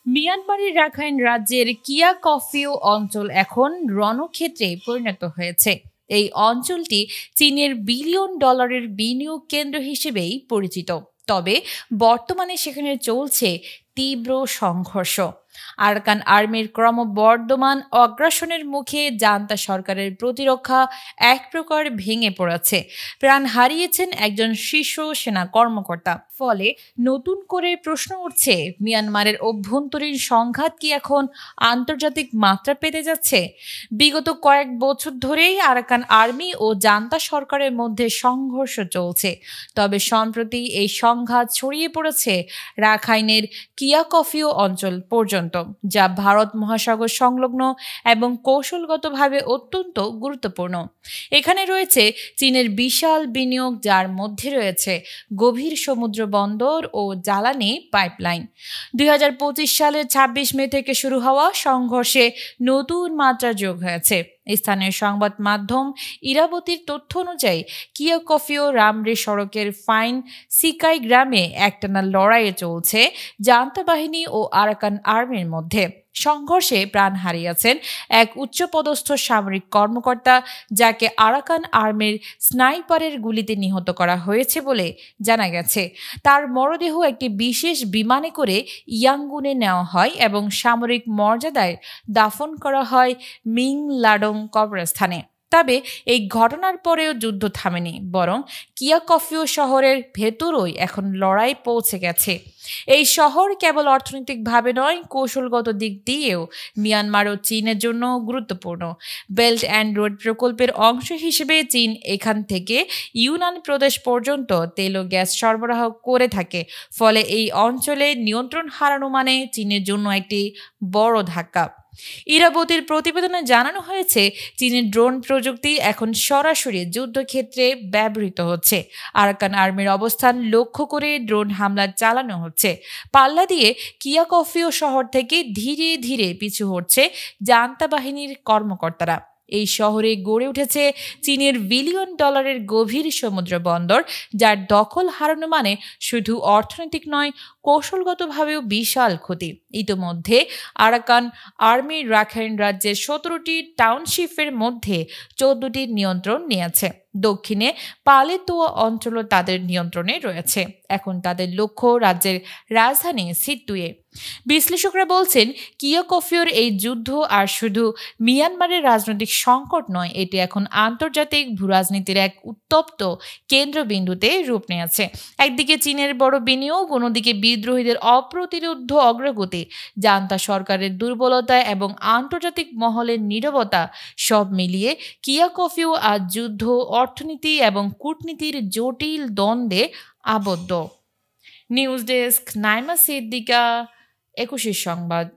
মিয়ানমারের রাখাইন রাজ্যের কিয়াকফিউ অঞ্চল এখন রণক্ষেত্রে পরিণত হয়েছে। এই অঞ্চলটি চীনের বিলিয়ন ডলারের বিনিয়োগ কেন্দ্র হিসেবেই পরিচিত। তবে বর্তমানে সেখানে চলছে তীব্র সংঘর্ষ। আরাকান আর্মির ক্রমবর্ধমান অগ্রাসনের মুখে জান্তা সরকারের প্রতিরক্ষা এক প্রকার ভেঙে পড়েছে। প্রাণ হারিয়েছেন একজন শীর্ষ সেনা কর্মকর্তা। ফলে নতুন করে প্রশ্ন উঠছে, মিয়ানমারের অভ্যন্তরীণ সংঘাত কি এখন আন্তর্জাতিক মাত্রা পেতে যাচ্ছে? বিগত কয়েক বছর ধরেই আরাকান আর্মি ও জান্তা সরকারের মধ্যে সংঘর্ষ চলছে। তবে সম্প্রতি এই সংঘাত ছড়িয়ে পড়েছে রাখাইনের কিয়াকফিউ অঞ্চল পর্যন্ত, যা ভারত মহাসাগর সংলগ্ন এবং কৌশলগতভাবে অত্যন্ত গুরুত্বপূর্ণ। এখানে রয়েছে চীনের বিশাল বিনিয়োগ, যার মধ্যে রয়েছে গভীর সমুদ্র বন্দর ও জ্বালানি পাইপলাইন। 2025 সালের 26 মে থেকে শুরু হওয়া সংঘর্ষে নতুন মাত্রা যোগ হয়েছে। স্থানীয় সংবাদ মাধ্যম ইরাবতীর তথ্য অনুযায়ী কিয়াকফিউ রামরে সড়কের ফাইন সিকাই গ্রামে একটানা লড়াইয়ে চলছে জান্তা বাহিনী ও আরাকান আর্মির মধ্যে। সংঘর্ষে প্রাণ হারিয়েছেন এক উচ্চপদস্থ সামরিক কর্মকর্তা, যাকে আরাকান আর্মির স্নাইপারের গুলিতে নিহত করা হয়েছে বলে জানা গেছে। তার মরদেহ একটি বিশেষ বিমানে করে ইয়াঙ্গুনে নেওয়া হয় এবং সামরিক মর্যাদায় দাফন করা হয় মিং লাডং কবরস্থানে। তবে এই ঘটনার পরেও যুদ্ধ থামেনি, বরং কিয়াকফিউ শহরের ভেতরই এখন লড়াই পৌঁছে গেছে। এই শহর কেবল অর্থনৈতিকভাবে নয়, কৌশলগত দিক দিয়েও মিয়ানমার ও চীনের জন্য গুরুত্বপূর্ণ। বেল্ট অ্যান্ড রোড প্রকল্পের অংশ হিসেবে চীন এখান থেকে ইউনান প্রদেশ পর্যন্ত তেল ও গ্যাস সরবরাহ করে থাকে। ফলে এই অঞ্চলে নিয়ন্ত্রণ হারানো মানে চীনের জন্য একটি বড় ধাক্কা। ইরাবতীর প্রতিবেদনে জানানো হয়েছে, চীনের ড্রোন প্রযুক্তি এখন সরাসরি যুদ্ধক্ষেত্রে ব্যবহৃত হচ্ছে। আরাকান আর্মির অবস্থান লক্ষ্য করে ড্রোন হামলা চালানো হচ্ছে। পাল্লা দিয়ে কিয়াকফিউ শহর থেকে ধীরে ধীরে পিছু হটছে জান্তা বাহিনীর কর্মকর্তারা। এই শহরে গড়ে উঠেছে চীনের বিলিয়ন ডলারের গভীর সমুদ্র বন্দর, যার দখল হারানো মানে শুধু অর্থনৈতিক নয়, কৌশলগতভাবেও বিশাল ক্ষতি। ইতোমধ্যে আরাকান আর্মি রাখাইন রাজ্যের 17টি টাউনশিপের মধ্যে 14টি নিয়ন্ত্রণ নিয়েছে। দক্ষিণে পালেতোয়া অঞ্চলও তাদের নিয়ন্ত্রণে রয়েছে। এখন তাদের লক্ষ্য রাজ্যের রাজধানী সিতুয়ে। বিশ্লেষকরা বলছেন, কিয়াকফিউর এই যুদ্ধ আর শুধু মিয়ানমারের রাজনৈতিক সংকট নয়, এটি এখন আন্তর্জাতিক ভূরাজনীতির এক উত্তপ্ত কেন্দ্রবিন্দুতে রূপ নিয়েছে। একদিকে চীনের বড় বিনিয়োগ, অন্যদিকে বিদ্রোহীদের অপ্রতিরোধ্য অগ্রগতি, জান্তা সরকারের দুর্বলতা এবং আন্তর্জাতিক মহলের নীরবতা, সব মিলিয়ে কিয়াকফিউ আজ যুদ্ধ, অর্থনীতি এবং কূটনীতির জটিল দ্বন্দ্বে আবদ্ধ। নিউজ ডেস্ক, নাইমা সিদ্দিকা, 21 সংবাদ।